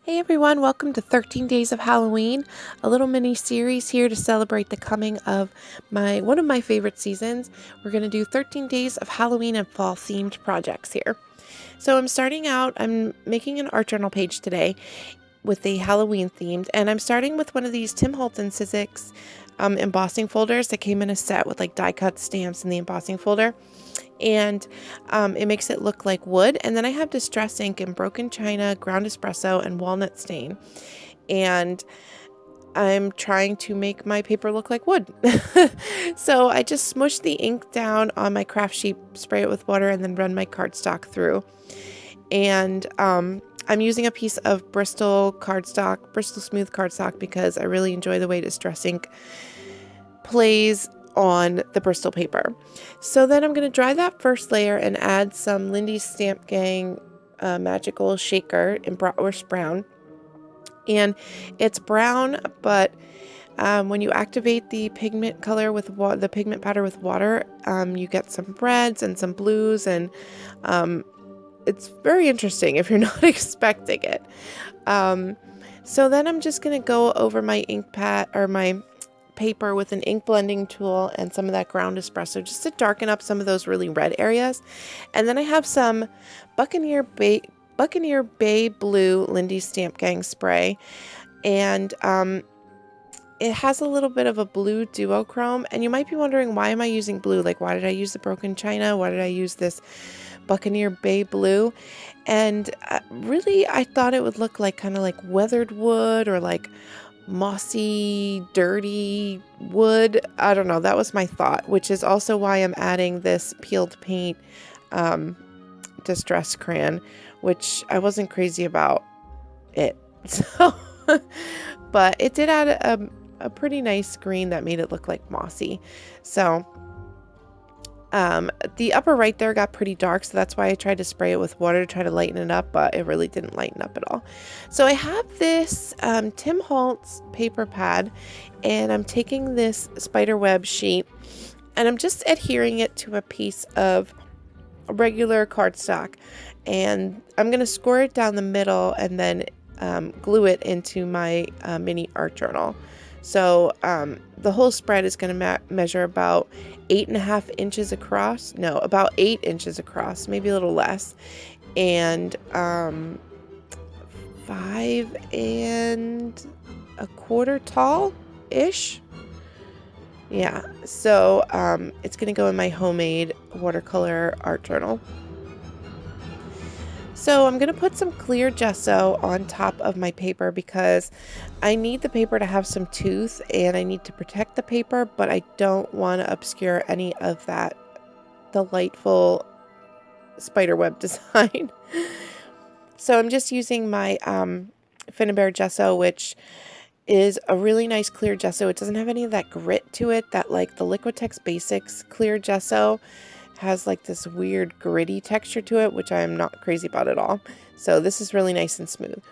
Hey everyone, welcome to 13 Days of Halloween, a little mini series here to celebrate the coming of one of my favorite seasons. We're going to do 13 days of Halloween and fall themed projects here. So I'm making an art journal page today with the Halloween themed, and I'm starting with one of these Tim Holtz and Sizzix embossing folders that came in a set with like die cut stamps in the embossing folder. And it makes it look like wood. And then I have distress ink in broken china, ground espresso, and walnut stain. And I'm trying to make my paper look like wood. So I just smush the ink down on my craft sheet, spray it with water, and then run my cardstock through. And I'm using a piece of Bristol Smooth cardstock, because I really enjoy the way distress ink plays on the Bristol paper. So then I'm going to dry that first layer and add some Lindy's Stamp Gang Magical Shaker in Bratwurst Brown. And it's brown, but when you activate the pigment color with the pigment powder with water, you get some reds and some blues, and it's very interesting if you're not expecting it. So then I'm just going to go over my ink pad or my paper with an ink blending tool and some of that ground espresso just to darken up some of those really red areas. And then I have some Buccaneer Bay Blue Lindy's Stamp Gang spray, and it has a little bit of a blue duochrome. And you might be wondering, why am I using blue? Like, why did I use the broken china? Why did I use this Buccaneer Bay Blue? And really, I thought it would look like kind of like weathered wood, or like mossy, dirty wood. I don't know. That was my thought, which is also why I'm adding this peeled paint distress crayon, which I wasn't crazy about it. So, but it did add a pretty nice green that made it look like mossy. So the upper right there got pretty dark, so that's why I tried to spray it with water to try to lighten it up, but it really didn't lighten up at all. So I have this Tim Holtz paper pad, and I'm taking this spider web sheet, and I'm just adhering it to a piece of regular cardstock, and I'm going to score it down the middle and then glue it into my mini art journal. So the whole spread is going to measure about 8.5 inches across. No, about 8 inches across, maybe a little less, and 5.25 tall-ish. Yeah, so it's going to go in my homemade watercolor art journal. So I'm going to put some clear gesso on top of my paper, because I need the paper to have some tooth, and I need to protect the paper, but I don't want to obscure any of that delightful spiderweb design. So I'm just using my Finnabair gesso, which is a really nice clear gesso. It doesn't have any of that grit to it that like the Liquitex Basics clear gesso has, like this weird gritty texture to it, which I am not crazy about at all. So this is really nice and smooth.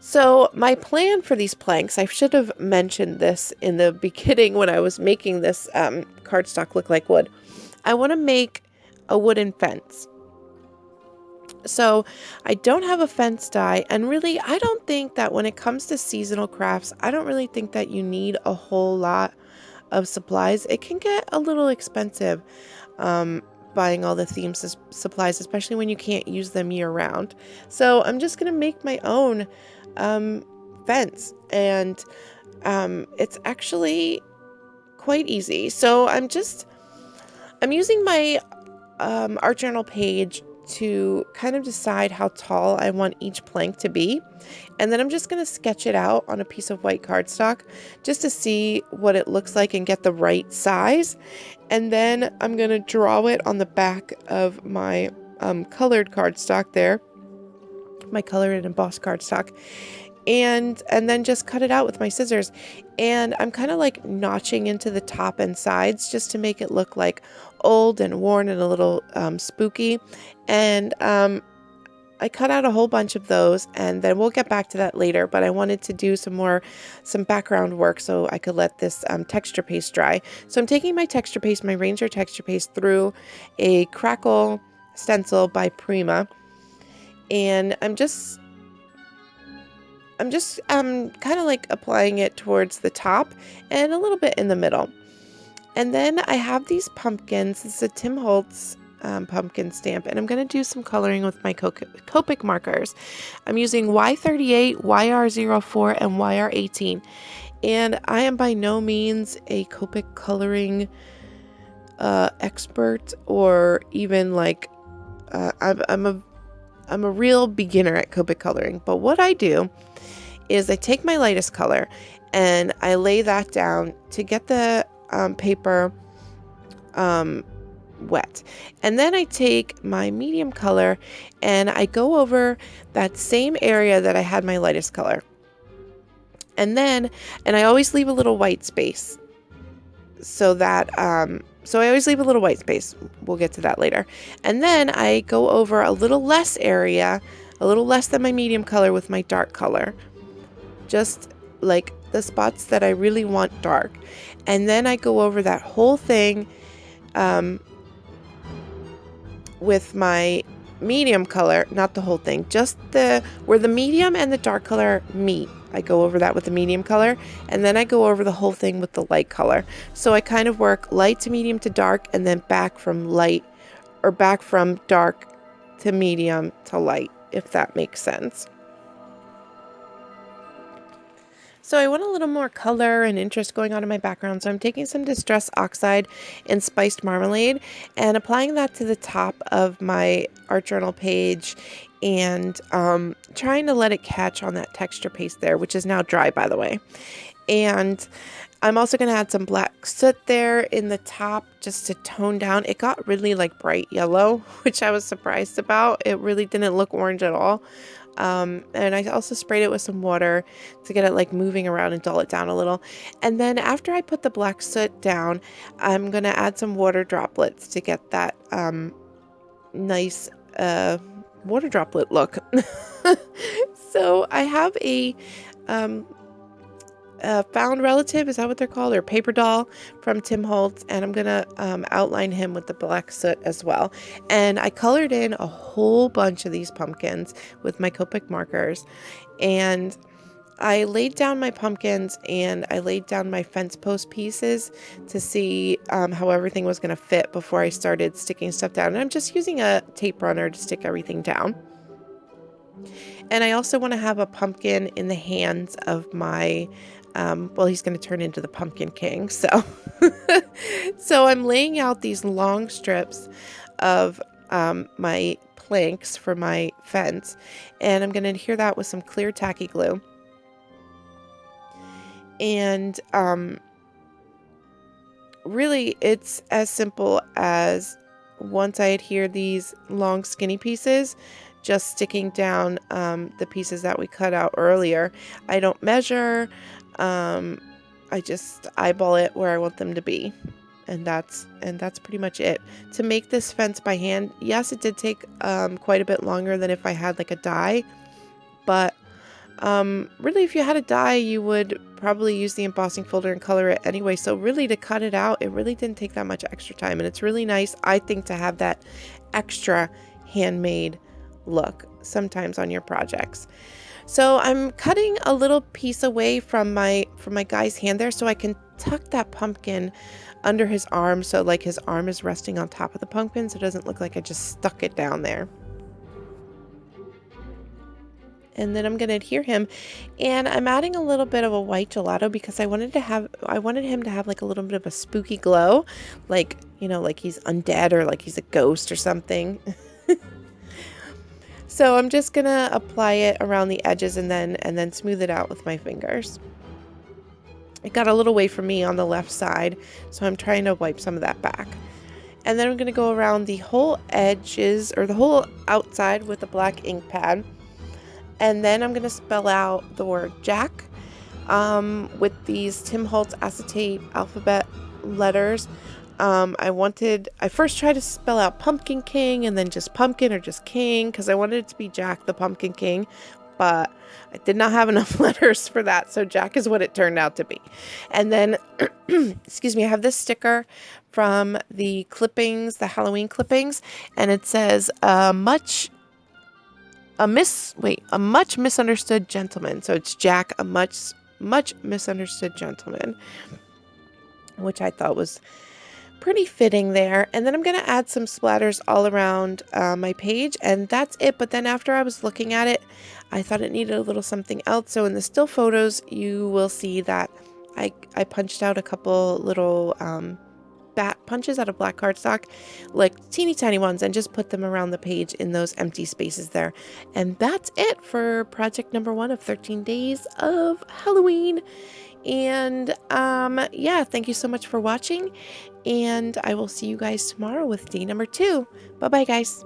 So my plan for these planks, I should have mentioned this in the beginning when I was making this cardstock look like wood. I want to make a wooden fence. So I don't have a fence die, and really I don't think that when it comes to seasonal crafts, I don't really think that you need a whole lot of supplies. It can get a little expensive buying all the theme supplies, especially when you can't use them year round. So I'm just gonna make my own fence, and it's actually quite easy. So I'm using my art journal page to kind of decide how tall I want each plank to be. And then I'm just going to sketch it out on a piece of white cardstock just to see what it looks like and get the right size. And then I'm going to draw it on the back of my colored cardstock there, my colored and embossed cardstock. And then just cut it out with my scissors. And I'm kind of like notching into the top and sides just to make it look like old and worn and a little spooky. And I cut out a whole bunch of those, and then we'll get back to that later, but I wanted to do some background work so I could let this texture paste dry. So I'm taking my texture paste, my Ranger texture paste, through a Crackle stencil by Prima, and I'm just I'm just kind of like applying it towards the top and a little bit in the middle. And then I have these pumpkins. This is a Tim Holtz pumpkin stamp, and I'm going to do some coloring with my Copic markers. I'm using Y38, YR04, and YR18. And I am by no means a Copic coloring expert, or even like I'm a real beginner at Copic coloring. But what I do is I take my lightest color and I lay that down to get the paper wet. And then I take my medium color and I go over that same area that I had my lightest color. And I always leave a little white space so that, so I always leave a little white space. We'll get to that later. And then I go over a little less area, a little less than my medium color with my dark color. Just like the spots that I really want dark. And then I go over that whole thing with my medium color, not the whole thing, just where the medium and the dark color meet. I go over that with the medium color, and then I go over the whole thing with the light color. So I kind of work light to medium to dark, and then back from light, or back from dark to medium to light, if that makes sense. So I want a little more color and interest going on in my background. So I'm taking some Distress Oxide and Spiced Marmalade and applying that to the top of my art journal page, and trying to let it catch on that texture paste there, which is now dry, by the way. And I'm also going to add some black soot there in the top just to tone down. It got really like bright yellow, which I was surprised about. It really didn't look orange at all. And I also sprayed it with some water to get it like moving around and dull it down a little. And then after I put the black soot down, I'm going to add some water droplets to get that nice water droplet look. So I have a found relative, is that what they're called, or paper doll from Tim Holtz, and I'm gonna outline him with the black soot as well. And I colored in a whole bunch of these pumpkins with my Copic markers, and I laid down my pumpkins and I laid down my fence post pieces to see how everything was going to fit before I started sticking stuff down. And I'm just using a tape runner to stick everything down. And I also want to have a pumpkin in the hands of my, well, he's going to turn into the Pumpkin King. So, so I'm laying out these long strips of my planks for my fence, and I'm going to adhere that with some clear tacky glue. And really, it's as simple as, once I adhere these long skinny pieces, just sticking down the pieces that we cut out earlier. I don't measure. I just eyeball it where I want them to be. And that's pretty much it. To make this fence by hand, yes, it did take quite a bit longer than if I had like a die. But really, if you had a die, you would probably use the embossing folder and color it anyway. So really, to cut it out, it really didn't take that much extra time. And it's really nice, I think, to have that extra handmade look sometimes on your projects. So I'm cutting a little piece away from my guy's hand there, so I can tuck that pumpkin under his arm, so like his arm is resting on top of the pumpkin, so it doesn't look like I just stuck it down there. And then I'm going to adhere him, and I'm adding a little bit of a white gelato because I wanted him to have like a little bit of a spooky glow, like, you know, like he's undead or like he's a ghost or something. So I'm just going to apply it around the edges and then smooth it out with my fingers. It got a little away from me on the left side, so I'm trying to wipe some of that back. And then I'm going to go around the whole edges, or the whole outside, with a black ink pad. And then I'm going to spell out the word Jack with these Tim Holtz acetate alphabet letters. I first tried to spell out Pumpkin King and then just Pumpkin or just King, because I wanted it to be Jack the Pumpkin King, but I did not have enough letters for that, so Jack is what it turned out to be. And then, excuse me, I have this sticker from the clippings, the Halloween clippings, and it says, much a much misunderstood gentleman. So it's Jack, a much misunderstood gentleman, which I thought was pretty fitting there. And then I'm going to add some splatters all around my page, and that's it. But then after I was looking at it, I thought it needed a little something else. So in the still photos, you will see that I punched out a couple little bat punches out of black cardstock, like teeny tiny ones, and just put them around the page in those empty spaces there. And that's it for project number 1 of 13 days of Halloween. And yeah, thank you so much for watching, and I will see you guys tomorrow with day number 2. Bye bye, guys.